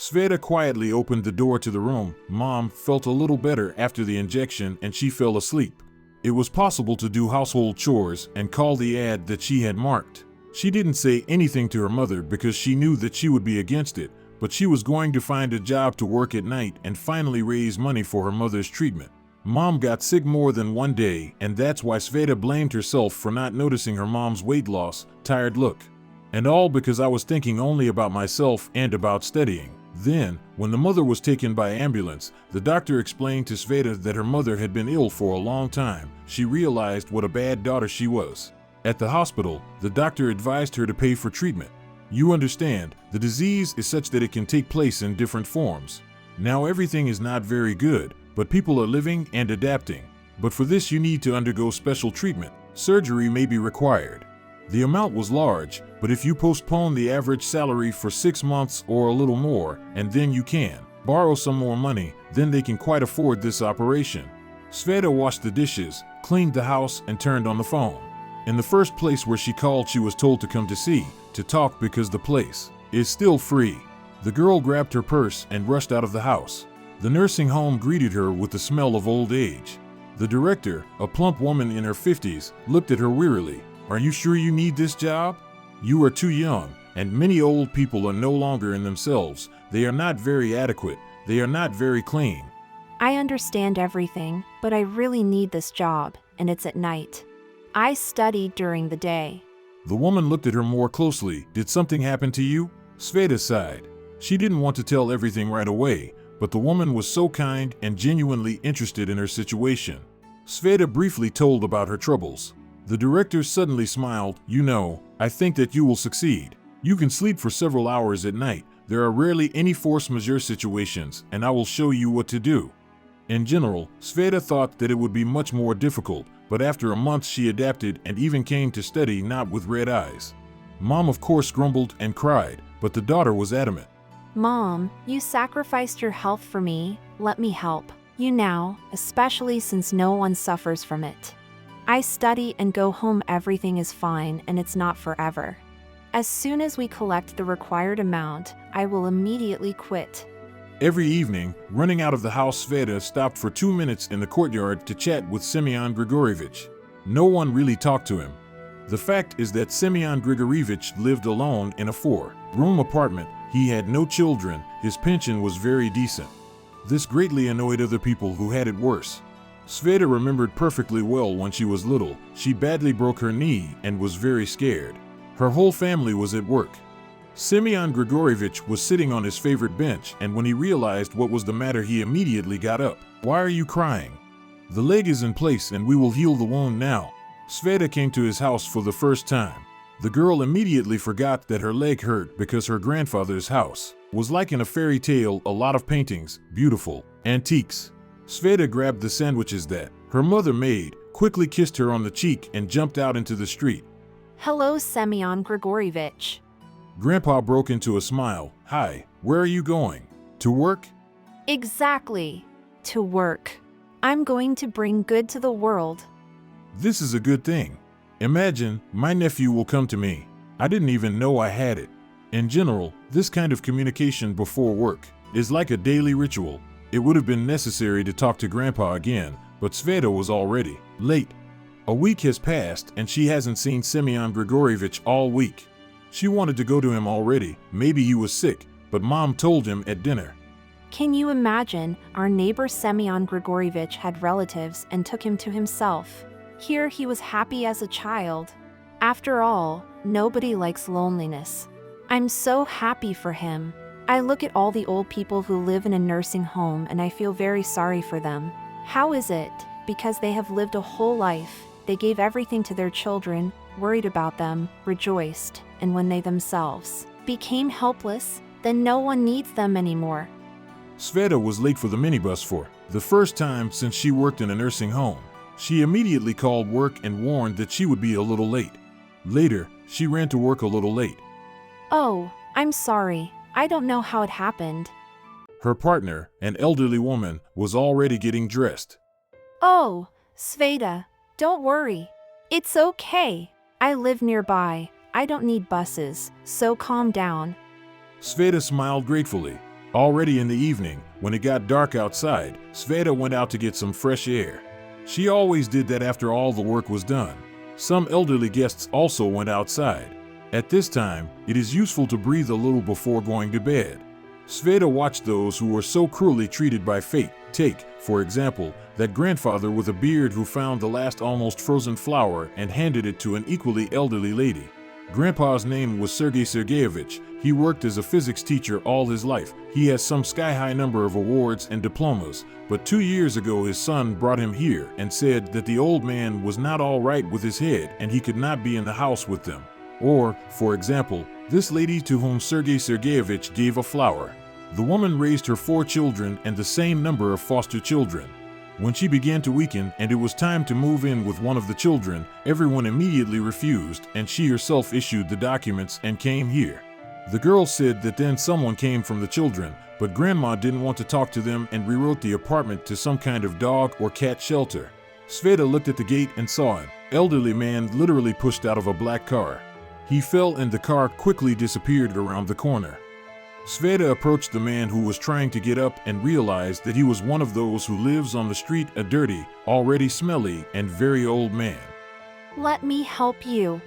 Sveta quietly opened the door to the room. Mom felt a little better after the injection and she fell asleep. It was possible to do household chores and call the ad that she had marked. She didn't say anything to her mother because she knew that she would be against it, but she was going to find a job to work at night and finally raise money for her mother's treatment. Mom got sick more than one day, and that's why Sveta blamed herself for not noticing her mom's weight loss, tired look. And all because I was thinking only about myself and about studying. Then, when the mother was taken by ambulance, the doctor explained to Sveta that her mother had been ill for a long time. She realized what a bad daughter she was. At the hospital, the doctor advised her to pay for treatment. You understand, the disease is such that it can take place in different forms. Now everything is not very good, but people are living and adapting. But for this you need to undergo special treatment. Surgery may be required. The amount was large, but if you postpone the average salary for 6 months or a little more, and then you can borrow some more money, then they can quite afford this operation. Sveta washed the dishes, cleaned the house, and turned on the phone. In the first place where she called, she was told to come to talk because the place is still free. The girl grabbed her purse and rushed out of the house. The nursing home greeted her with the smell of old age. The director, a plump woman in her 50s, looked at her wearily. Are you sure you need this job? You are too young, and many old people are no longer in themselves. They are not very adequate. They are not very clean. I understand everything, but I really need this job, and it's at night. I study during the day. The woman looked at her more closely. Did something happen to you? Sveta sighed. She didn't want to tell everything right away, but the woman was so kind and genuinely interested in her situation. Sveta briefly told about her troubles. The director suddenly smiled. You know, I think that you will succeed. You can sleep for several hours at night. There are rarely any force majeure situations, and I will show you what to do. In general, Sveta thought that it would be much more difficult, but after a month she adapted and even came to study not with red eyes. Mom of course grumbled and cried, but the daughter was adamant. Mom, you sacrificed your health for me. Let me help you now, especially since no one suffers from it. I study and go home, everything is fine, and it's not forever. As soon as we collect the required amount, I will immediately quit. Every evening, running out of the house, Sveta stopped for 2 minutes in the courtyard to chat with Semyon Grigorievich. No one really talked to him. The fact is that Semyon Grigorievich lived alone in a 4-room apartment. He had no children. His pension was very decent. This greatly annoyed other people who had it worse. Sveta remembered perfectly well when she was little. She badly broke her knee and was very scared. Her whole family was at work. Semyon Grigorievich was sitting on his favorite bench, and when he realized what was the matter, he immediately got up. Why are you crying? The leg is in place and we will heal the wound now. Sveta came to his house for the first time. The girl immediately forgot that her leg hurt because her grandfather's house was like in a fairy tale, a lot of paintings, beautiful antiques. Sveta grabbed the sandwiches that her mother made, quickly kissed her on the cheek, and jumped out into the street. Hello, Semyon Grigorievich. Grandpa broke into a smile. Hi, where are you going? To work? Exactly. To work. I'm going to bring good to the world. This is a good thing. Imagine, my nephew will come to me. I didn't even know I had it. In general, this kind of communication before work is like a daily ritual. It would have been necessary to talk to Grandpa again, but Sveta was already late. A week has passed and she hasn't seen Semyon Grigorievich all week. She wanted to go to him already. Maybe he was sick, but Mom told him at dinner. Can you imagine? Our neighbor Semyon Grigorievich had relatives and took him to himself. Here he was happy as a child. After all, nobody likes loneliness. I'm so happy for him. I look at all the old people who live in a nursing home and I feel very sorry for them. How is it? Because they have lived a whole life. They gave everything to their children, worried about them, rejoiced, and when they themselves became helpless, then no one needs them anymore. Sveta was late for the minibus for the first time since she worked in a nursing home. She immediately called work and warned that she would be a little late. Later, she ran to work a little late. Oh, I'm sorry. I don't know how it happened. Her partner, an elderly woman, was already getting dressed. Oh, Sveta, don't worry. It's okay. I live nearby. I don't need buses, so calm down. Sveta smiled gratefully. Already in the evening, when it got dark outside, Sveta went out to get some fresh air. She always did that after all the work was done. Some elderly guests also went outside. At this time, it is useful to breathe a little before going to bed. Sveta watched those who were so cruelly treated by fate. Take, for example, that grandfather with a beard who found the last almost frozen flower and handed it to an equally elderly lady. Grandpa's name was Sergei Sergeyevich. He worked as a physics teacher all his life. He has some sky-high number of awards and diplomas, but 2 years ago his son brought him here and said that the old man was not all right with his head and he could not be in the house with them. Or, for example, this lady to whom Sergei Sergeyevich gave a flower. The woman raised her 4 children and the same number of foster children. When she began to weaken and it was time to move in with one of the children, everyone immediately refused and she herself issued the documents and came here. The girl said that then someone came from the children, but grandma didn't want to talk to them and rewrote the apartment to some kind of dog or cat shelter. Sveta looked at the gate and saw an elderly man literally pushed out of a black car. He fell and the car quickly disappeared around the corner. Sveta approached the man who was trying to get up and realized that he was one of those who lives on the street, a dirty, already smelly, and very old man. Let me help you.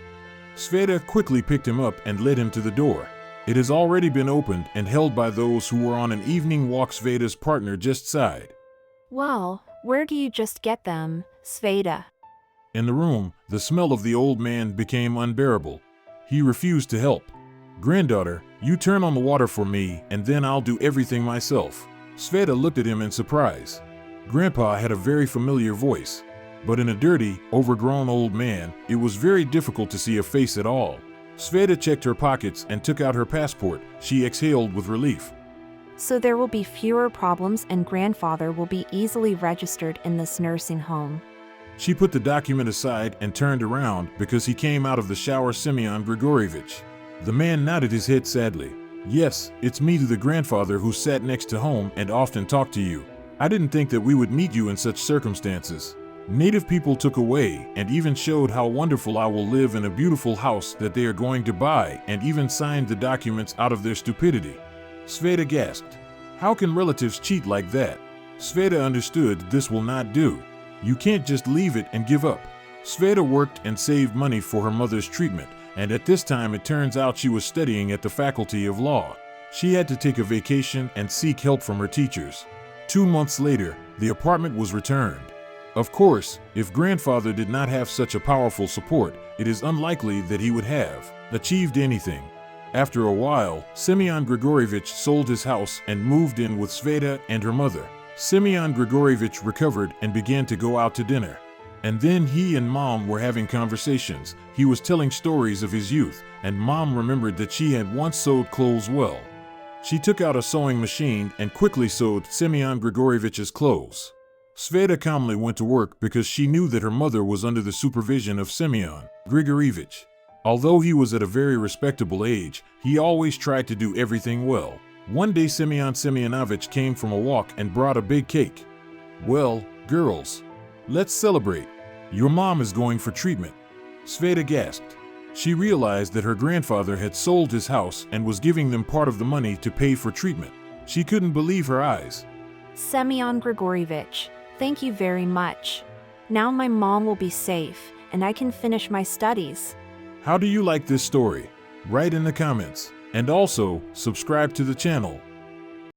Sveta quickly picked him up and led him to the door. It has already been opened and held by those who were on an evening walk. Sveta's partner just sighed. Well, where do you just get them, Sveta? In the room, the smell of the old man became unbearable. He refused to help. Granddaughter, you turn on the water for me and then I'll do everything myself. Sveta looked at him in surprise. Grandpa had a very familiar voice, but in a dirty, overgrown old man, it was very difficult to see a face at all. Sveta checked her pockets and took out her passport. She exhaled with relief. So there will be fewer problems and grandfather will be easily registered in this nursing home. She put the document aside and turned around because he came out of the shower. Semyon Grigorievich. The man nodded his head sadly. Yes, it's me, the grandfather who sat next to home and often talked to you. I didn't think that we would meet you in such circumstances. Native people took away and even showed how wonderful I will live in a beautiful house that they are going to buy and even signed the documents out of their stupidity. Sveta gasped. How can relatives cheat like that? Sveta understood this will not do. You can't just leave it and give up. Sveta worked and saved money for her mother's treatment, and at this time it turns out she was studying at the Faculty of Law. She had to take a vacation and seek help from her teachers. 2 months later, the apartment was returned. Of course, if grandfather did not have such a powerful support, it is unlikely that he would have achieved anything. After a while, Semyon Grigorievich sold his house and moved in with Sveta and her mother. Semyon Grigorievich recovered and began to go out to dinner. And then he and Mom were having conversations. He was telling stories of his youth, and Mom remembered that she had once sewed clothes well. She took out a sewing machine and quickly sewed Semyon Grigorievich's clothes. Sveta calmly went to work because she knew that her mother was under the supervision of Semyon Grigorievich. Although he was at a very respectable age, he always tried to do everything well. One day Semyon Semyonovich came from a walk and brought a big cake. Well, girls, let's celebrate. Your mom is going for treatment. Sveta gasped. She realized that her grandfather had sold his house and was giving them part of the money to pay for treatment. She couldn't believe her eyes. Semyon Grigorievich, thank you very much. Now my mom will be safe, and I can finish my studies. How do you like this story? Write in the comments. And also, subscribe to the channel.